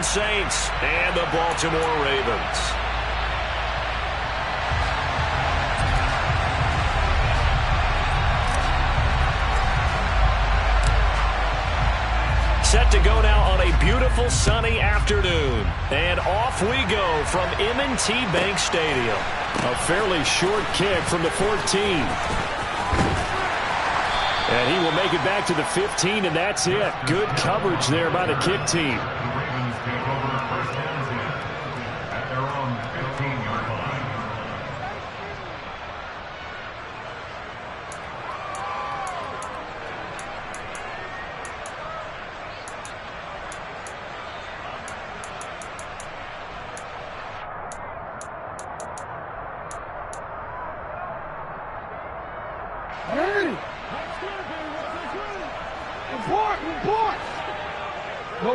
Orleans Saints and the Baltimore Ravens. Set to go now on a beautiful sunny afternoon. And off we go from M&T Bank Stadium. A fairly short kick from the 14. And he will make it back to the 15, and that's it. Good coverage there by the kick team.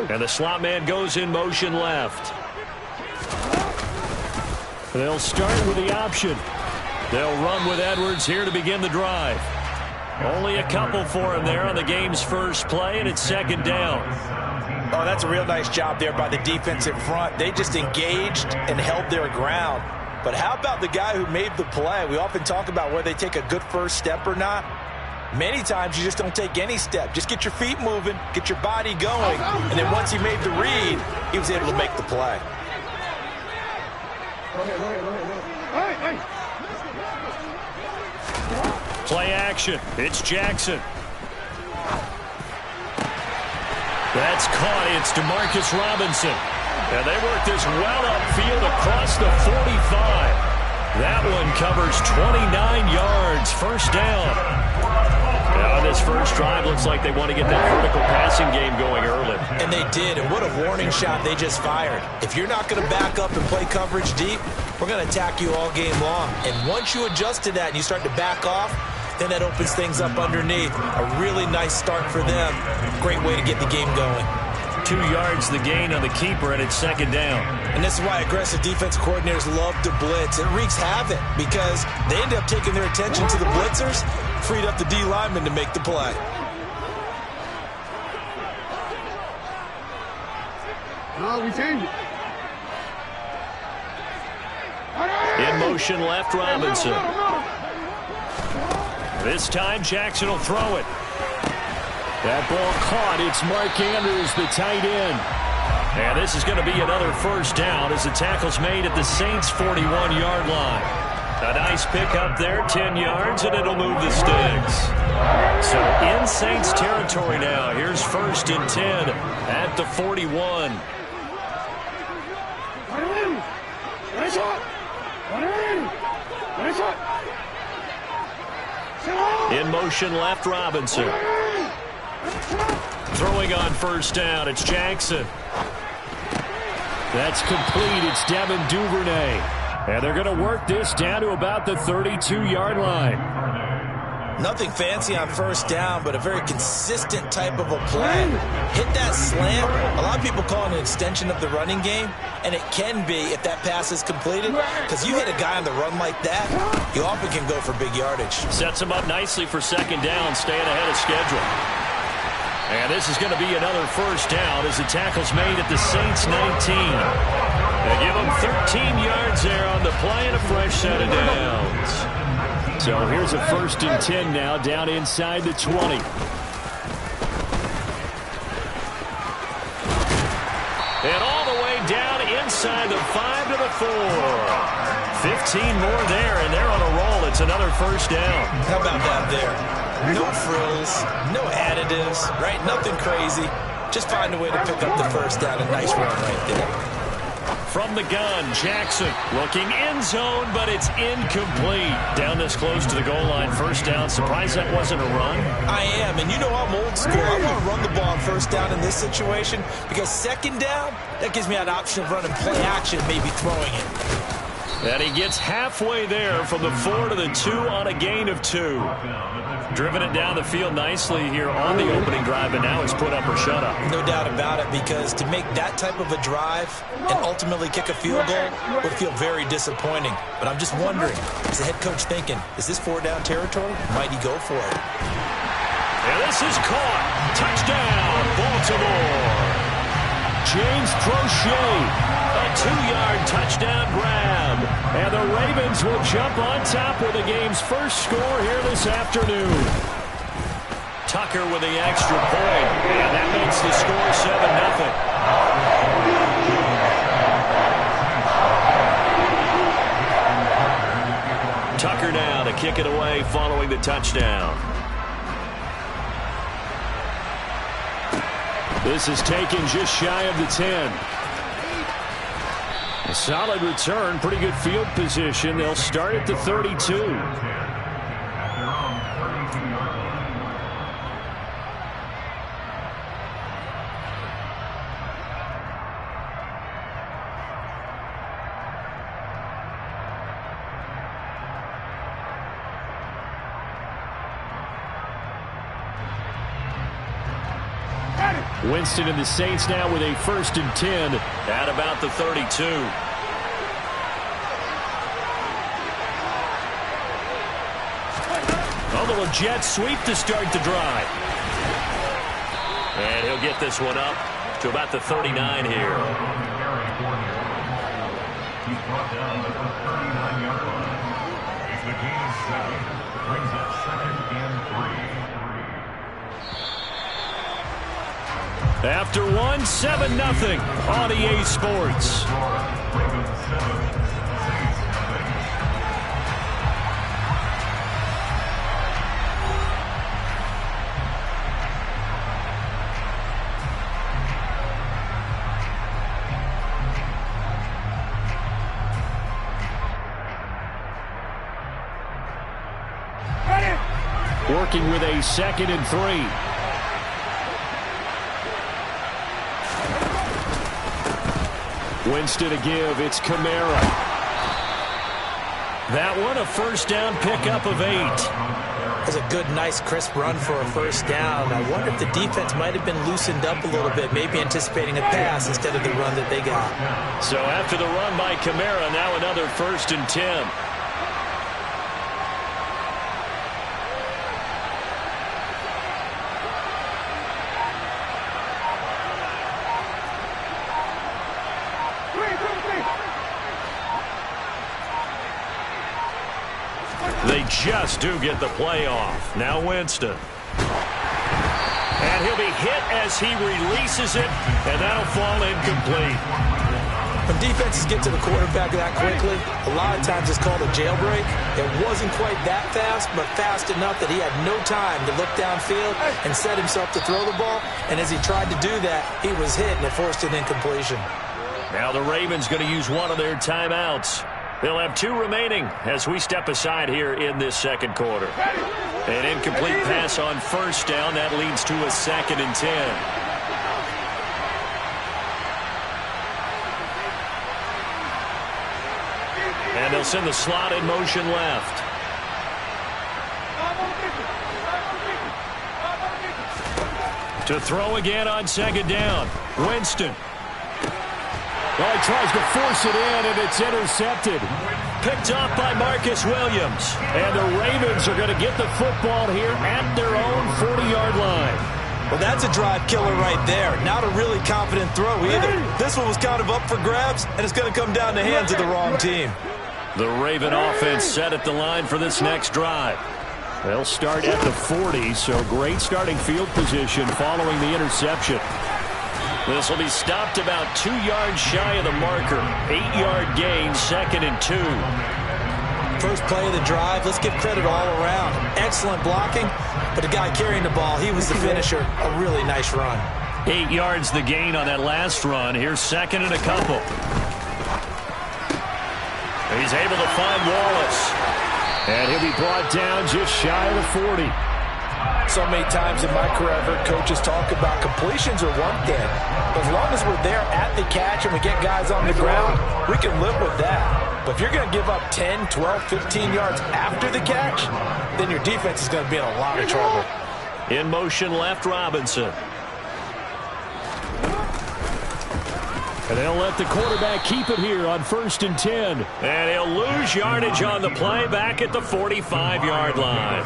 And the slot man goes in motion left. They'll start with the option. They'll run with Edwards here to begin the drive. Only a couple for him there on the game's first play, and it's second down. Oh, that's a real nice job there by the defensive front. They just engaged and held their ground. But how about the guy who made the play? We often talk about whether they take a good first step or not. Many times you just don't take any step. Just get your feet moving, get your body going, and then once he made the read, he was able to make the play. Play action. It's Jackson. That's caught. It's DeMarcus Robinson. And they work this well upfield across the 45. That one covers 29 yards. First down. Now, this first drive looks like they want to get that vertical passing game going early. And they did, and what a warning shot they just fired. If you're not going to back up and play coverage deep, we're going to attack you all game long. And once you adjust to that and you start to back off, then that opens things up underneath. A really nice start for them. Great way to get the game going. 2 yards the gain on the keeper, and it's second down. And this is why aggressive defensive coordinators love to blitz. It wreaks havoc because they end up taking their attention to the blitzers, freed up the D lineman to make the play. No, we changed it. In motion left, Robinson. This time Jackson will throw it. That ball caught. It's Mark Andrews, the tight end. And this is going to be another first down as the tackle's made at the Saints' 41-yard line. A nice pickup there, 10 yards, and it'll move the sticks. So in Saints territory now. Here's first and 10 at the 41. In motion left, Robinson. Throwing on first down, it's Jackson. That's complete. It's Devin Duvernay. And they're going to work this down to about the 32-yard line. Nothing fancy on first down, but a very consistent type of a play. Hit that slant. A lot of people call it an extension of the running game, and it can be if that pass is completed, because you hit a guy on the run like that, you often can go for big yardage. Sets him up nicely for second down, staying ahead of schedule. And this is going to be another first down as the tackle's made at the Saints' 19. They give them 13 yards there on the play and a fresh set of downs. So here's a first and 10 now down inside the 20. And all the way down inside the 5 to the 4. 15 more there, and they're on a roll. It's another first down. How about that there? No frills, no additives, right? Nothing crazy. Just find a way to pick up the first down. A nice run right there. From the gun, Jackson looking end zone, but it's incomplete. Down this close to the goal line, first down. Surprised that wasn't a run? I am, and you know I'm old school. I want to run the ball on first down in this situation because second down, that gives me an option of running play action, maybe throwing it. And he gets halfway there from the 4 to the 2 on a gain of 2. Driven it down the field nicely here on the opening drive, and now it's put up or shut up. No doubt about it, because to make that type of a drive and ultimately kick a field goal would feel very disappointing. But I'm just wondering, is the head coach thinking, is this 4-down territory? Might he go for it? And this is caught. Touchdown, Baltimore. James Crochet. A 2-yard touchdown grab. And the Ravens will jump on top with the game's first score here this afternoon. Tucker with the extra point. And that makes the score 7-0. Tucker now to kick it away following the touchdown. This is taken just shy of the 10. A solid return, pretty good field position. They'll start at the 32. Winston and the Saints now with a 1st and 10 at about the 32. A little jet sweep to start the drive. And he'll get this one up to about the 39 here. He's brought down the 39-yard line. It's the gain of 7. Brings up 2nd and 3. After 7-0 on EA Sports. Working with a 2nd and 3. Winston to give. It's Kamara. That one, a 1st down pickup of 8. That's a good, nice, crisp run for a 1st down. I wonder if the defense might have been loosened up a little bit, maybe anticipating a pass instead of the run that they got. So after the run by Kamara, now another 1st and 10. They just do get the play off. Now Winston. And he'll be hit as he releases it, and that'll fall incomplete. When defenses get to the quarterback that quickly, a lot of times it's called a jailbreak. It wasn't quite that fast, but fast enough that he had no time to look downfield and set himself to throw the ball. And as he tried to do that, he was hit, and it forced an incompletion. Now the Ravens going to use one of their timeouts. They'll have 2 remaining as we step aside here in this 2nd quarter. An incomplete pass on 1st down. That leads to a 2nd and 10. And they'll send the slot in motion left. To throw again on 2nd down. Winston. Well, he tries to force it in, and it's intercepted. Picked off by Marcus Williams. And the Ravens are going to get the football here at their own 40-yard line. Well, that's a drive killer right there. Not a really confident throw either. This one was kind of up for grabs, and it's going to come down the hands of the wrong team. The Raven offense set at the line for this next drive. They'll start at the 40, so great starting field position following the interception. This will be stopped about 2 yards shy of the marker. 8-yard gain, 2nd and 2. First play of the drive, let's give credit all around. Excellent blocking, but the guy carrying the ball, he was the finisher. A really nice run. 8 yards the gain on that last run. Here's 2nd and a couple. He's able to find Wallace. And he'll be brought down just shy of the 40. So many times in my career, I've heard coaches talk about completions are one thing. As long as we're there at the catch and we get guys on the ground, we can live with that. But if you're going to give up 10, 12, 15 yards after the catch, then your defense is going to be in a lot of trouble. In motion left, Robinson. And they'll let the quarterback keep it here on 1st and 10. And he'll lose yardage on the play back at the 45-yard line.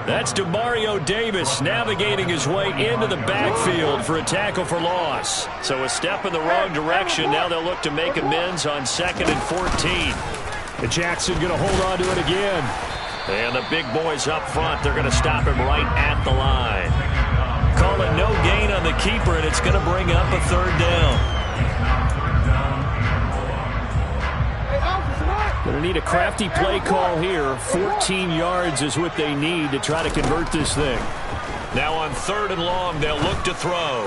That's DeMario Davis navigating his way into the backfield for a tackle for loss. So a step in the wrong direction. Now they'll look to make amends on 2nd and 14. And Jackson going to hold on to it again. And the big boys up front, they're going to stop him right at the line. Call it no gain on the keeper, and it's going to bring up a 3rd down. Going to need a crafty play call here. 14 yards is what they need to try to convert this thing. Now on 3rd and long, they'll look to throw.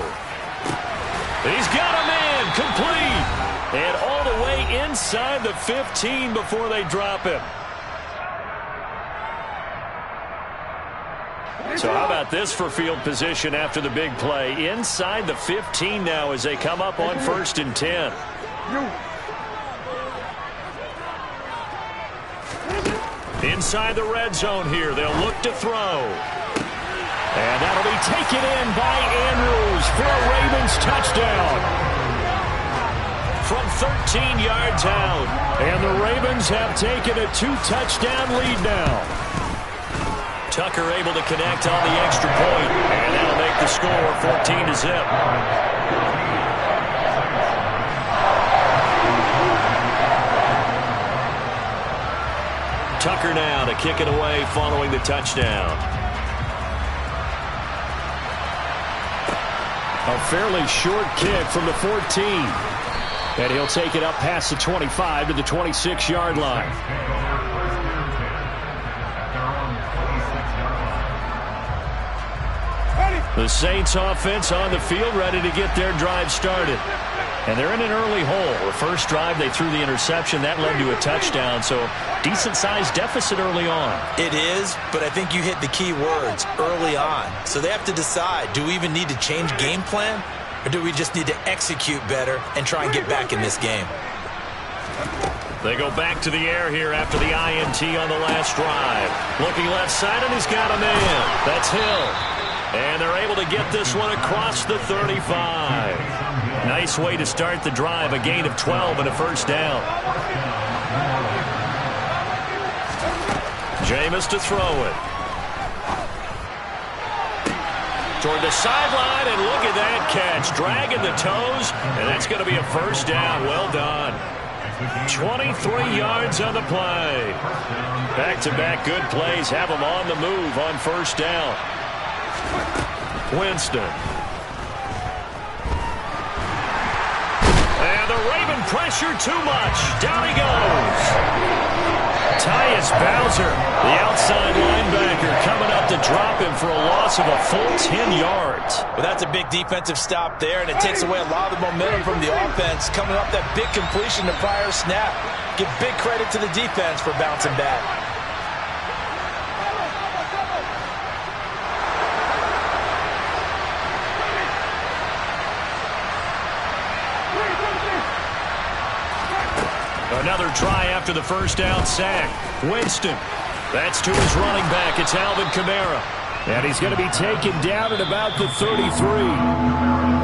He's got him in, complete. And all the way inside the 15 before they drop him. So how about this for field position after the big play? Inside the 15 now as they come up on 1st and 10. Inside the red zone here. They'll look to throw. And that'll be taken in by Andrews for a Ravens touchdown. From 13 yards out. And the Ravens have taken a 2-touchdown lead now. Tucker able to connect on the extra point. And that'll make the score 14-0. Tucker now to kick it away following the touchdown. A fairly short kick from the 14. And he'll take it up past the 25 to the 26-yard line. The Saints offense on the field ready to get their drive started. And they're in an early hole. The first drive, they threw the interception. That led to a touchdown. So decent-sized deficit early on. It is, but I think you hit the key words, early on. So they have to decide, do we even need to change game plan? Or do we just need to execute better and try and get back in this game? They go back to the air here after the INT on the last drive. Looking left side, and he's got a man. That's Hill. And they're able to get this one across the 35. Nice way to start the drive. A gain of 12 and a 1st down. Jameis to throw it. Toward the sideline, and look at that catch. Dragging the toes, and that's going to be a 1st down. Well done. 23 yards on the play. Back-to-back good plays have them on the move on 1st down. Winston. And the Raven pressure too much. Down he goes. Tyus Bowser, the outside linebacker, coming up to drop him for a loss of a full 10 yards. Well, that's a big defensive stop there, and it takes away a lot of the momentum from the offense. Coming up that big completion to prior snap. Give big credit to the defense for bouncing back. Another try after the 1st down sack. Winston. That's to his running back. It's Alvin Kamara. And he's going to be taken down at about the 33.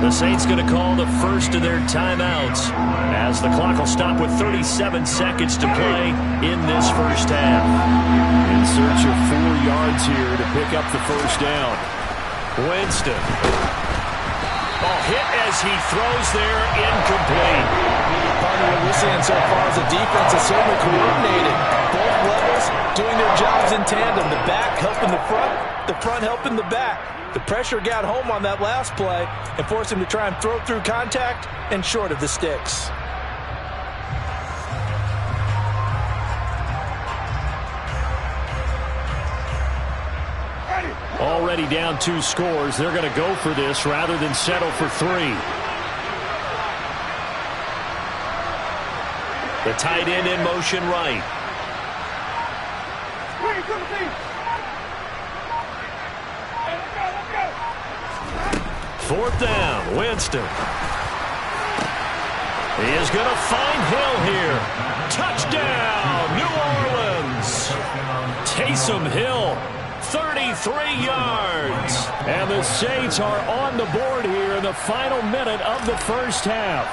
The Saints going to call the first of their timeouts as the clock will stop with 37 seconds to play in this 1st half. In search of 4 yards here to pick up the 1st down. Winston. Hit as he throws there, incomplete. Partner, what we're seeing so far is the defense is certainly coordinated. Both levels doing their jobs in tandem. The back helping the front helping the back. The pressure got home on that last play and forced him to try and throw through contact and short of the sticks. Already down 2 scores. They're going to go for this rather than settle for 3. The tight end in motion right. 4th down, Winston. He is going to find Hill here. Touchdown, New Orleans. Taysom Hill. 33 yards. And the Saints are on the board here in the final minute of the 1st half.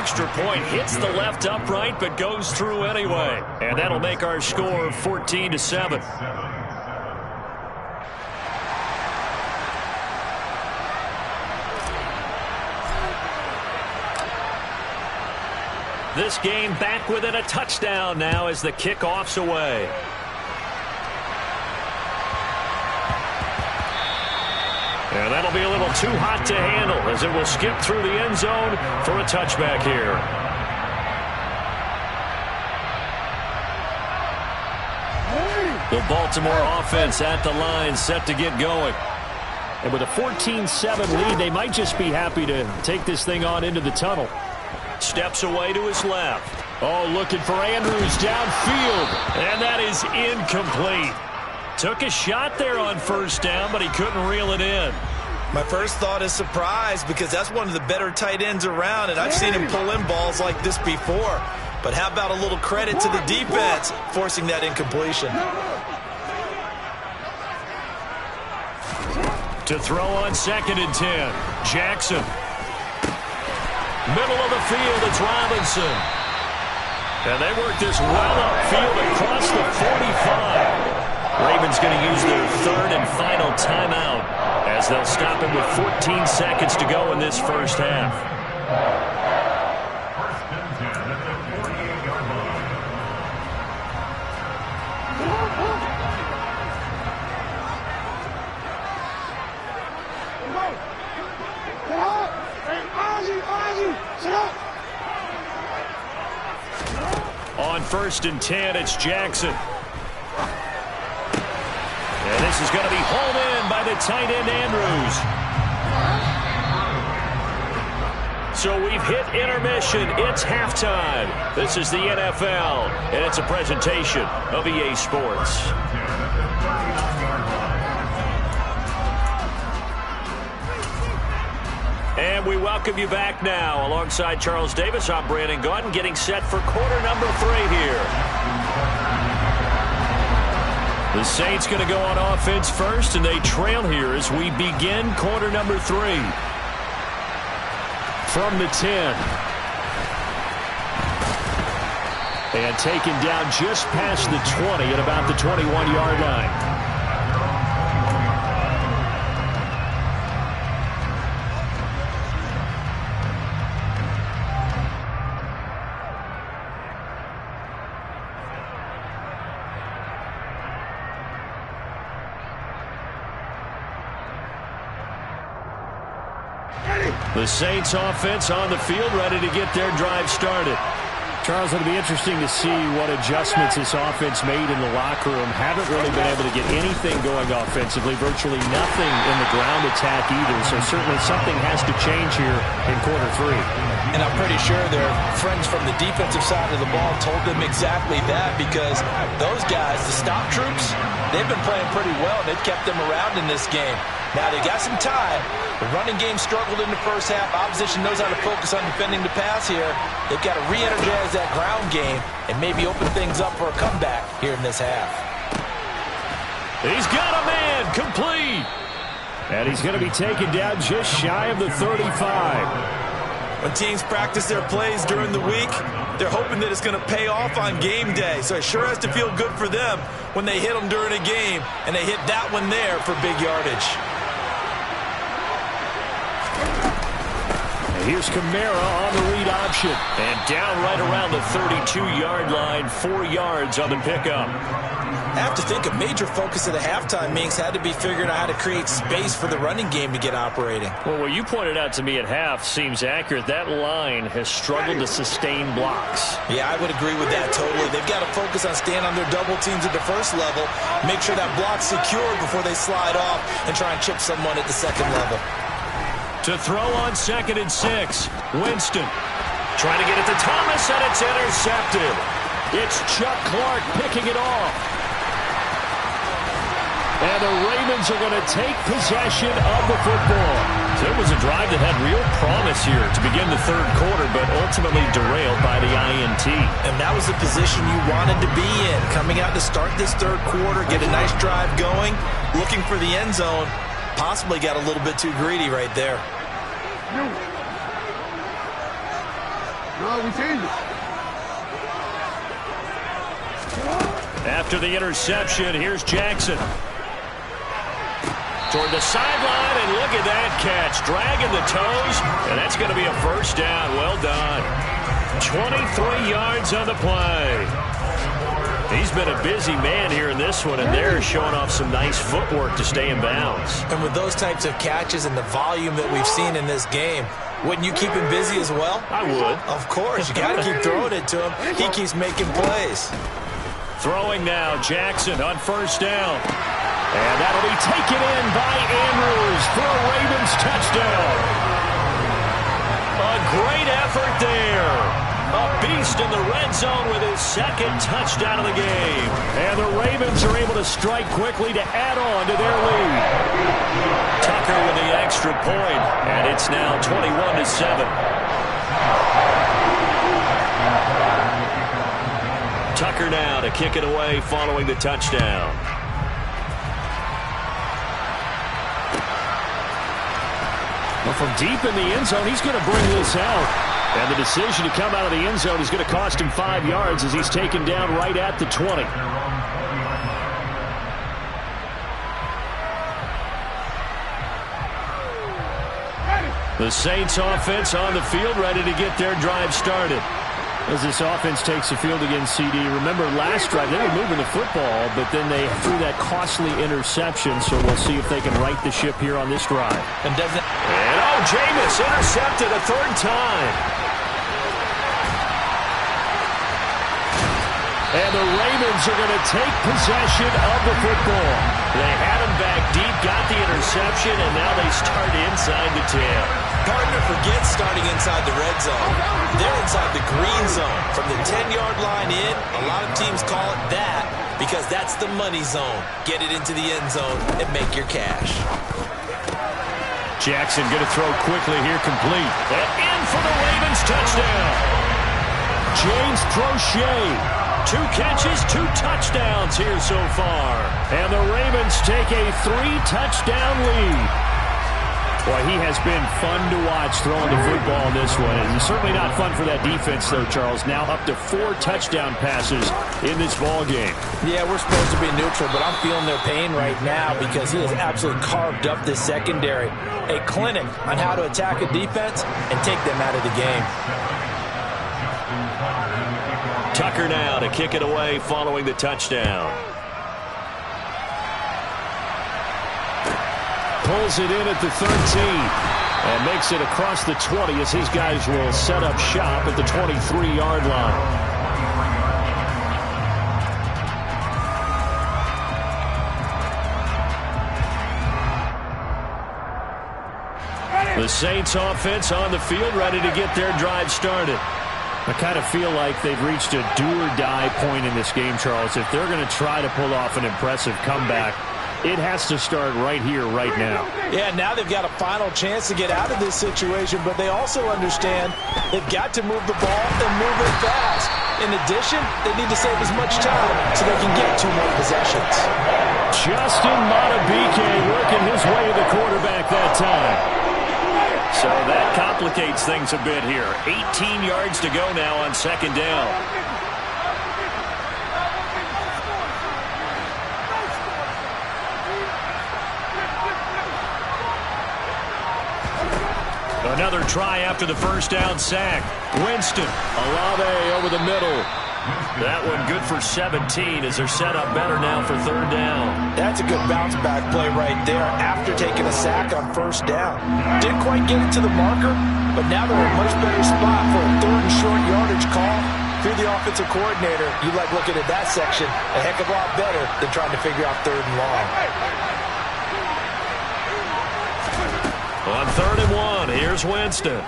extra point. Hits the left upright, but goes through anyway. And that'll make our score 14-7. This game back within a touchdown now as the kickoff's away. And that'll be a little too hot to handle as it will skip through the end zone for a touchback here. The Baltimore offense at the line set to get going. And with a 14-7 lead, they might just be happy to take this thing on into the tunnel. Steps away to his left. Oh, looking for Andrews downfield. And that is incomplete. Took a shot there on first down, but he couldn't reel it in. My first thought is surprise because that's one of the better tight ends around, and I've seen him pull in balls like this before. But how about a little credit to the defense forcing that incompletion? To throw on 2nd and 10. Jackson. Middle of the field, it's Robinson. And they work this well upfield across the 45. Ravens going to use their 3rd and final timeout as they'll stop him with 14 seconds to go in this first half. On 1st and 10, it's Jackson. And this is going to be hauled in by the tight end, Andrews. So we've hit intermission. It's halftime. This is the NFL, and it's a presentation of EA Sports. And we welcome you back now. Alongside Charles Davis, I'm Brandon Gaudin, getting set for quarter number 3 here. The Saints going to go on offense first, and they trail here as we begin quarter number 3. From the 10. And taken down just past the 20 at about the 21-yard line. The Saints offense on the field, ready to get their drive started. Charles, it'll be interesting to see what adjustments this offense made in the locker room. Haven't really been able to get anything going offensively, virtually nothing in the ground attack either. So certainly something has to change here in quarter 3. And I'm pretty sure their friends from the defensive side of the ball told them exactly that, because those guys, the stop troops, they've been playing pretty well. They've kept them around in this game. Now they got some time. The running game struggled in the first half. Opposition knows how to focus on defending the pass here. They've got to re-energize that ground game and maybe open things up for a comeback here in this half. He's got a man, complete. And he's going to be taken down just shy of the 35. When teams practice their plays during the week, they're hoping that it's going to pay off on game day. So it sure has to feel good for them when they hit them during a game, and they hit that one there for big yardage. Here's Kamara on the read option. And down right around the 32-yard line, 4 yards on the pickup. I have to think a major focus of the halftime meetings had to be figuring out how to create space for the running game to get operating. Well, what you pointed out to me at half seems accurate. That line has struggled to sustain blocks. Yeah, I would agree with that totally. They've got to focus on staying on their double teams at the first level, make sure that block's secured before they slide off and try and chip someone at the second level. To throw on 2nd and 6. Winston trying to get it to Thomas, and it's intercepted. It's Chuck Clark picking it off. And the Ravens are going to take possession of the football. So it was a drive that had real promise here to begin the third quarter, but ultimately derailed by the INT. And that was the position you wanted to be in. Coming out to start this third quarter, get a nice drive going, looking for the end zone. Possibly got a little bit too greedy right there. No, we changed it. After the interception, here's Jackson. Toward the sideline, and look at that catch. Dragging the toes, and that's going to be a first down. Well done. 23 yards on the play. He's been a busy man here in this one, and they're showing off some nice footwork to stay in bounds. And with those types of catches and the volume that we've seen in this game, wouldn't you keep him busy as well? I would. Of course. You got to keep throwing it to him. He keeps making plays. Throwing now, Jackson on first down. And that'll be taken in by Andrews for a Ravens touchdown. A great effort there. A beast in the red zone with his second touchdown of the game. And the Ravens are able to strike quickly to add on to their lead. Tucker with the extra point, and it's now 21-7. Tucker now to kick it away following the touchdown. Well, from deep in the end zone, he's going to bring this out. And the decision to come out of the end zone is going to cost him 5 yards as he's taken down right at the 20. The Saints offense on the field, ready to get their drive started. As this offense takes the field against CD, remember last drive they were moving the football, but then they threw that costly interception, so we'll see if they can right the ship here on this drive. And Jameis intercepted a third time. And the Ravens are going to take possession of the football. They had him back deep, got the interception, and now they start inside the 10. Partner forgets starting inside the red zone. They're inside the green zone. From the 10-yard line in, a lot of teams call it that because that's the money zone. Get it into the end zone and make your cash. Jackson going to throw quickly here, complete. And in for the Ravens touchdown. James Prochet. 2 catches, 2 touchdowns here so far. And the Ravens take a 3-touchdown lead. Boy, he has been fun to watch throwing the football in this one. And it's certainly not fun for that defense, though, Charles. Now up to 4 touchdown passes in this ball game. Yeah, we're supposed to be neutral, but I'm feeling their pain right now because he has absolutely carved up this secondary. A clinic on how to attack a defense and take them out of the game. Tucker now to kick it away following the touchdown. Pulls it in at the 13 and makes it across the 20 as his guys will set up shop at the 23-yard line. The Saints offense on the field ready to get their drive started. I kind of feel like they've reached a do-or-die point in this game, Charles. If they're going to try to pull off an impressive comeback, it has to start right here, right now. Yeah, now they've got a final chance to get out of this situation, but they also understand they've got to move the ball and move it fast. In addition, they need to save as much time so they can get 2 more possessions. Justin Matabike working his way to the quarterback that time. So that complicates things a bit here. 18 yards to go now on second down. Another try after the first down sack. Winston, Olave over the middle. That one good for 17 as they're set up better now for third down. That's a good bounce back play right there after taking a sack on first down. Didn't quite get it to the marker, but now they're in a much better spot for a third and short yardage call. If you're the offensive coordinator, you like looking at that section a heck of a lot better than trying to figure out third and long. On 3rd and 1, here's Winston.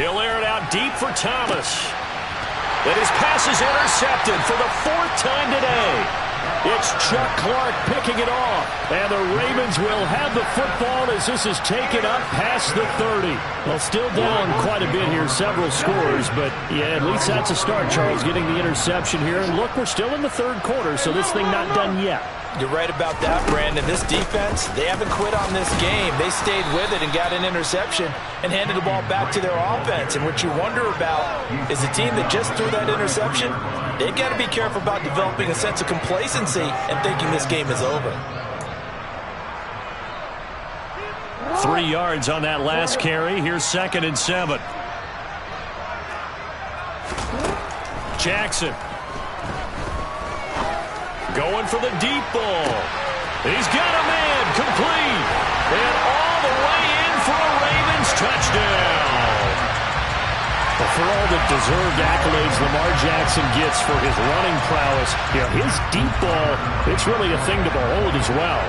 He'll air it out deep for Thomas. And his pass is intercepted for the 4th time today. It's Chuck Clark picking it off. And the Ravens will have the football as this is taken up past the 30. Well, still down quite a bit here, several scores. But, yeah, at least that's a start, Charles, getting the interception here. And look, we're still in the third quarter, so this thing not done yet. You're right about that, Brandon. This defense, they haven't quit on this game. They stayed with it and got an interception and handed the ball back to their offense. And what you wonder about is the team that just threw that interception, they've got to be careful about developing a sense of complacency and thinking this game is over. 3 yards on that last carry. Here's 2nd and 7. Jackson. Going for the deep ball. He's got a man complete. And all the way in for a Ravens touchdown. Well, for all the deserved accolades Lamar Jackson gets for his running prowess, you know, his deep ball, it's really a thing to behold as well.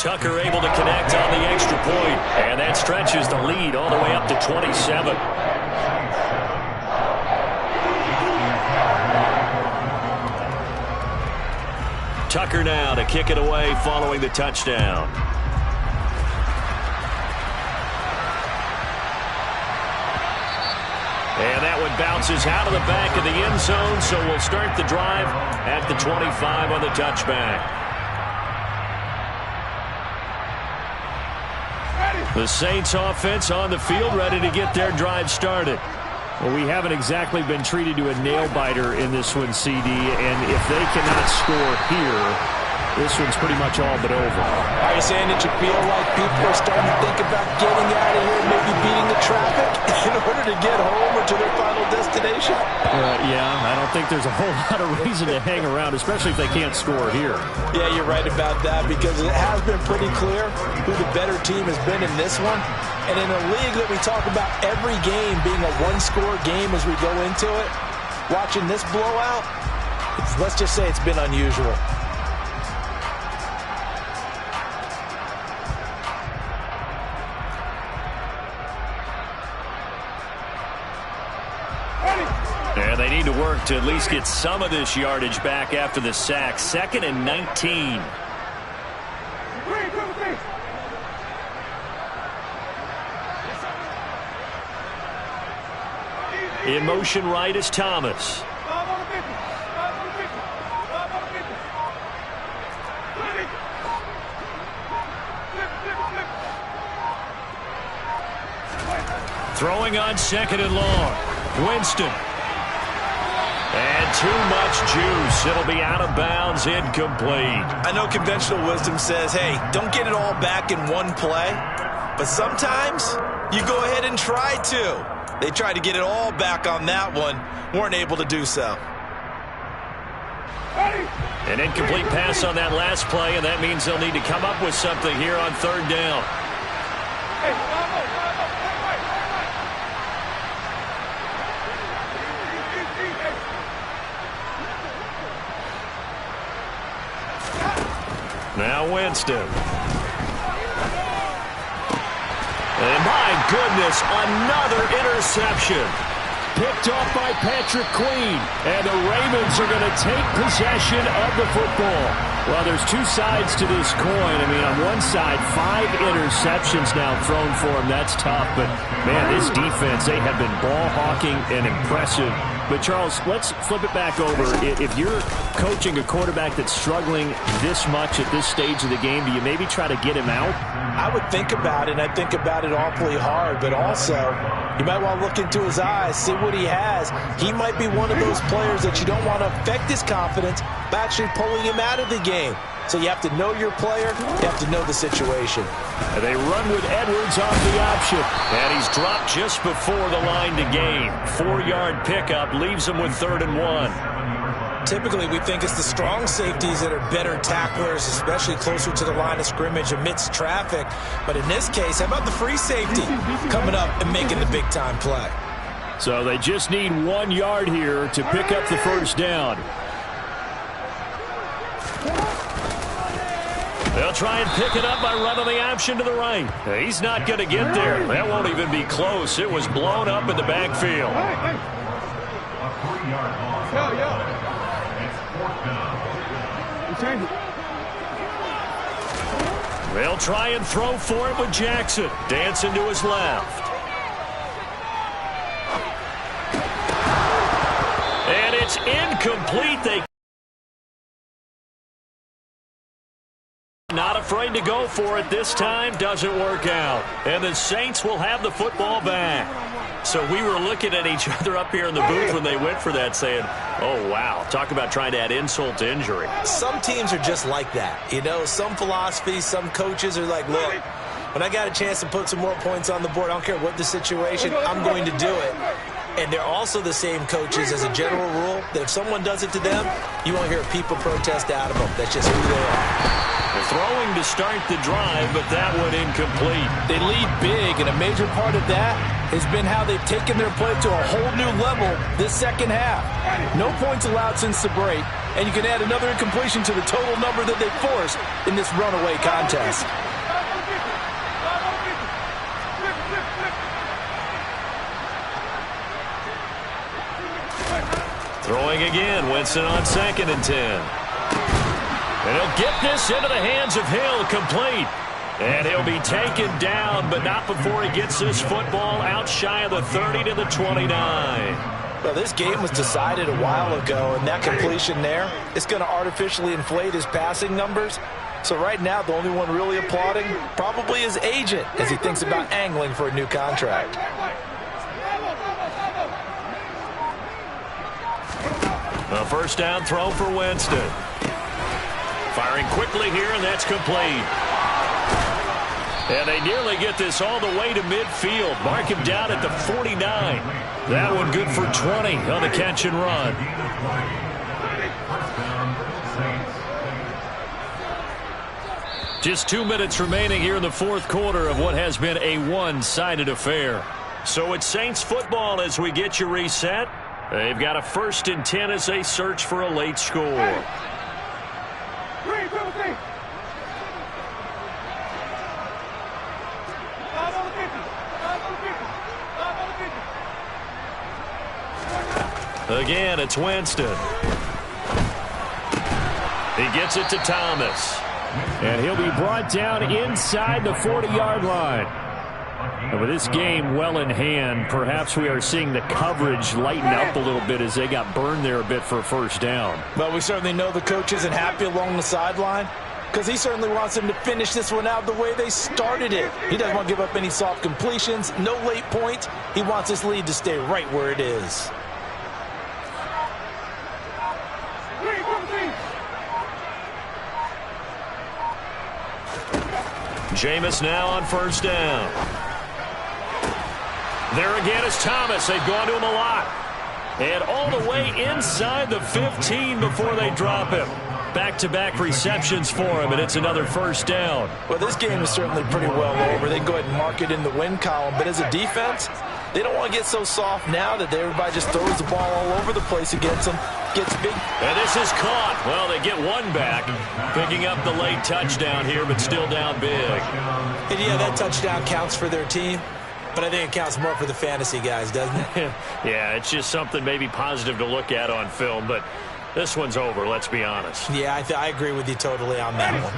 Tucker able to connect on the extra point. And that stretches the lead all the way up to 27. Tucker now to kick it away following the touchdown. And that one bounces out of the back of the end zone, so we'll start the drive at the 25 on the touchback. The Saints offense on the field, ready to get their drive started. Well, we haven't exactly been treated to a nail-biter in this one, CD, and if they cannot score here, this one's pretty much all but over. Are you saying that you feel like people are starting to think about getting out of here, maybe beating the traffic in order to get home or to their final destination? Yeah, I don't think there's a whole lot of reason to hang around, especially if they can't score here. Yeah, you're right about that, because it has been pretty clear who the better team has been in this one. And in a league that we talk about every game being a one-score game as we go into it, watching this blowout, let's just say it's been unusual. And they need to work to at least get some of this yardage back after the sack. 2nd and 19. In motion right is Thomas. Throwing on 2nd and long. Winston. And too much juice. It'll be out of bounds, incomplete. I know conventional wisdom says, hey, don't get it all back in one play. But sometimes you go ahead and try to. They tried to get it all back on that one. Weren't able to do so. An incomplete pass on that last play, and that means they'll need to come up with something here on 3rd down. Now Winston. And my goodness, another interception. Picked off by Patrick Queen. And the Ravens are going to take possession of the football. Well, there's two sides to this coin. I mean, on one side, 5 interceptions now thrown for him. That's tough. But, man, this defense, they have been ball hawking and impressive. But, Charles, let's flip it back over. If you're coaching a quarterback that's struggling this much at this stage of the game, do you maybe try to get him out? I would think about it, and I think about it awfully hard. But also, you might want to look into his eyes, see what he has. He might be one of those players that you don't want to affect his confidence by actually pulling him out of the game. So you have to know your player. You have to know the situation. And they run with Edwards off the option. And he's dropped just before the line to gain. 4-yard pickup leaves him with 3rd and 1. Typically, we think it's the strong safeties that are better tacklers, especially closer to the line of scrimmage amidst traffic. But in this case, how about the free safety coming up and making the big-time play? So they just need 1 yard here to pick up the 1st down. They'll try and pick it up by running the option to the right. He's not going to get there. That won't even be close. It was blown up in the backfield. We change it. They'll try and throw for it with Jackson. Dancing to his left. And it's incomplete. They not afraid to go for it this time. Doesn't work out. And the Saints will have the football back. So we were looking at each other up here in the booth when they went for that saying, oh, wow, talk about trying to add insult to injury. Some teams are just like that. You know, some philosophies, some coaches are like, look, when I got a chance to put some more points on the board, I don't care what the situation, I'm going to do it. And they're also the same coaches as a general rule that if someone does it to them, you won't hear people protest out of them. That's just who they are. Throwing to start the drive, but that one incomplete. They lead big, and a major part of that has been how they've taken their play to a whole new level this second half. No points allowed since the break, and you can add another incompletion to the total number that they forced in this runaway contest. Throwing again, Winston on 2nd and 10. And he'll get this into the hands of Hill, complete. And he'll be taken down, but not before he gets this football out shy of the 30 to the 29. Well, this game was decided a while ago, and that completion there is going to artificially inflate his passing numbers. So right now, the only one really applauding probably his agent as he thinks about angling for a new contract. A first down throw for Winston. Firing quickly here, and that's complete. And they nearly get this all the way to midfield. Mark him down at the 49. That one good for 20 on the catch and run. Just 2 minutes remaining here in the fourth quarter of what has been a one-sided affair. So it's Saints football as we get you reset. They've got a 1st and 10 as they search for a late score. Again, it's Winston. He gets it to Thomas. And he'll be brought down inside the 40-yard line. And with this game well in hand, perhaps we are seeing the coverage lighten up a little bit as they got burned there a bit for a first down. Well, we certainly know the coach isn't happy along the sideline because he certainly wants them to finish this one out the way they started it. He doesn't want to give up any soft completions, no late points. He wants this lead to stay right where it is. Jameis now on first down. There again is Thomas. They've gone to him a lot. And all the way inside the 15 before they drop him. Back-to-back receptions for him, and it's another first down. Well, this game is certainly pretty well over. They can go ahead and mark it in the win column. But as a defense, they don't want to get so soft now that everybody just throws the ball all over the place against them. Gets big. And this is caught. Well, they get one back. Picking up the late touchdown here, but still down big. And yeah, that touchdown counts for their team. But I think it counts more for the fantasy guys, doesn't it? Yeah, it's just something maybe positive to look at on film. But this one's over, let's be honest. Yeah, I agree with you totally on that one.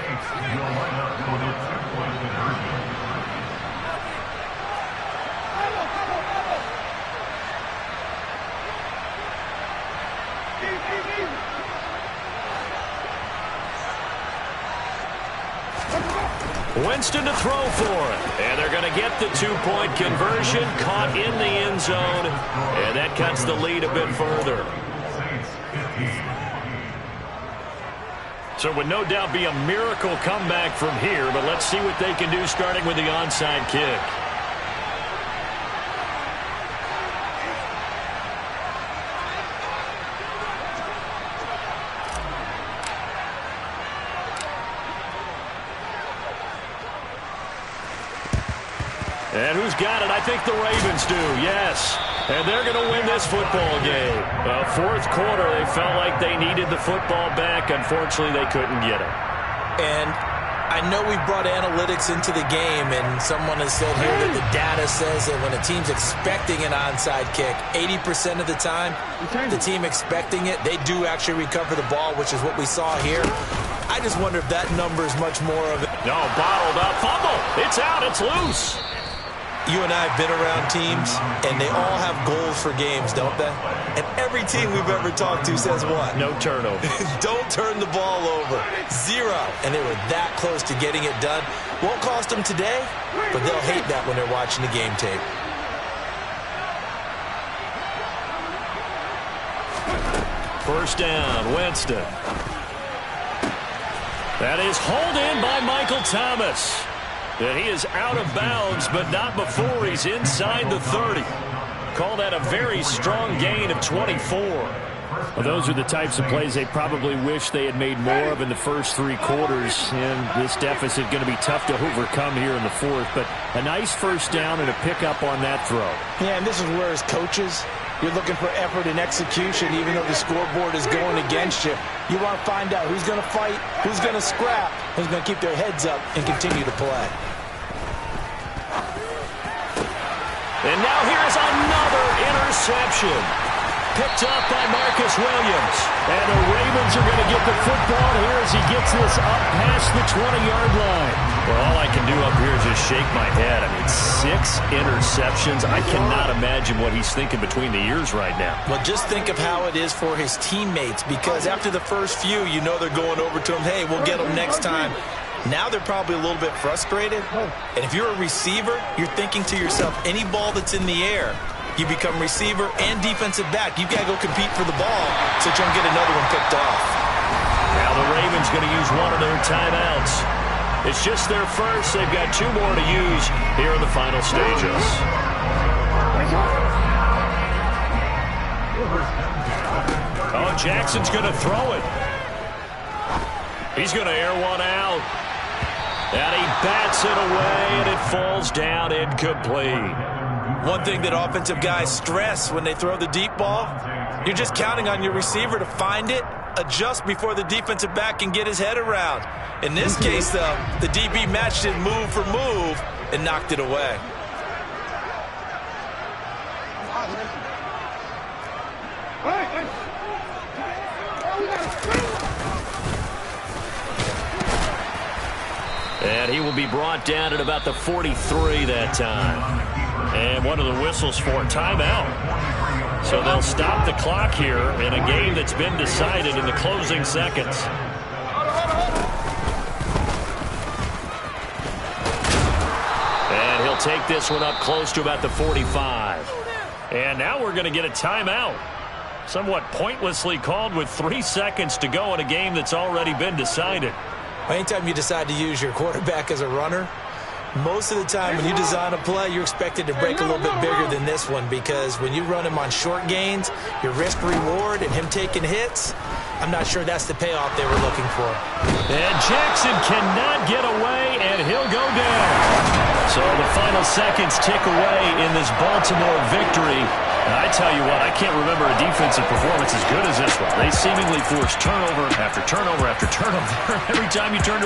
Winston to throw for it. And they're going to get the two-point conversion. Caught in the end zone. And that cuts the lead a bit further. So it would no doubt be a miracle comeback from here. But let's see what they can do starting with the onside kick. And who's got it? I think the Ravens do, yes. And they're going to win this football game. Fourth quarter, they felt like they needed the football back. Unfortunately, they couldn't get it. And I know we've brought analytics into the game, and someone has said here that the data says that when a team's expecting an onside kick, 80% of the time, the team expecting it, they do actually recover the ball, which is what we saw here. I just wonder if that number is much more of it. No, bottled up. Fumble. It's out. It's loose. You and I have been around teams, and they all have goals for games, don't they? And every team we've ever talked to says what? No turnover. Don't turn the ball over. 0. And they were that close to getting it done. Won't cost them today, but they'll hate that when they're watching the game tape. First down, Winston. That is hauled in by Michael Thomas. And he is out of bounds, but not before he's inside the 30. Call that a very strong gain of 24. Well, those are the types of plays they probably wish they had made more of in the first 3 quarters. And this deficit going to be tough to overcome here in the 4th. But a nice first down and a pickup on that throw. Yeah, and this is where as coaches, you're looking for effort and execution, even though the scoreboard is going against you. You want to find out who's going to fight, who's going to scrap, who's going to keep their heads up and continue to play. And now here's another interception. Picked up by Marcus Williams. And the Ravens are going to get the football here as he gets this up past the 20-yard line. Well, all I can do up here is just shake my head. I mean, 6 interceptions. I cannot imagine what he's thinking between the ears right now. Well, just think of how it is for his teammates, because after the first few, you know they're going over to him, hey, we'll get them next time. Now they're probably a little bit frustrated. And if you're a receiver, you're thinking to yourself, any ball that's in the air, you become receiver and defensive back. You've got to go compete for the ball so you don't get another one picked off. Now the Ravens going to use one of their timeouts. It's just their first. They've got 2 more to use here in the final stages. Oh, Jackson's going to throw it. He's going to air one out. And he bats it away, and it falls down incomplete. One thing that offensive guys stress when they throw the deep ball, you're just counting on your receiver to find it, adjust before the defensive back can get his head around. In this case, though, the DB matched it move for move and knocked it away. And he will be brought down at about the 43 that time. And one of the whistles for timeout. So they'll stop the clock here in a game that's been decided in the closing seconds. And he'll take this one up close to about the 45. And now we're going to get a timeout. Somewhat pointlessly called with 3 seconds to go in a game that's already been decided. Anytime you decide to use your quarterback as a runner, most of the time when you design a play, you're expected to break a little bit bigger than this one, because when you run him on short gains, your risk-reward and him taking hits, I'm not sure that's the payoff they were looking for. And Jackson cannot get away, and he'll go down. So the final seconds tick away in this Baltimore victory. And I tell you what, I can't remember a defensive performance as good as this one. They seemingly forced turnover after turnover after turnover. Every time you turn to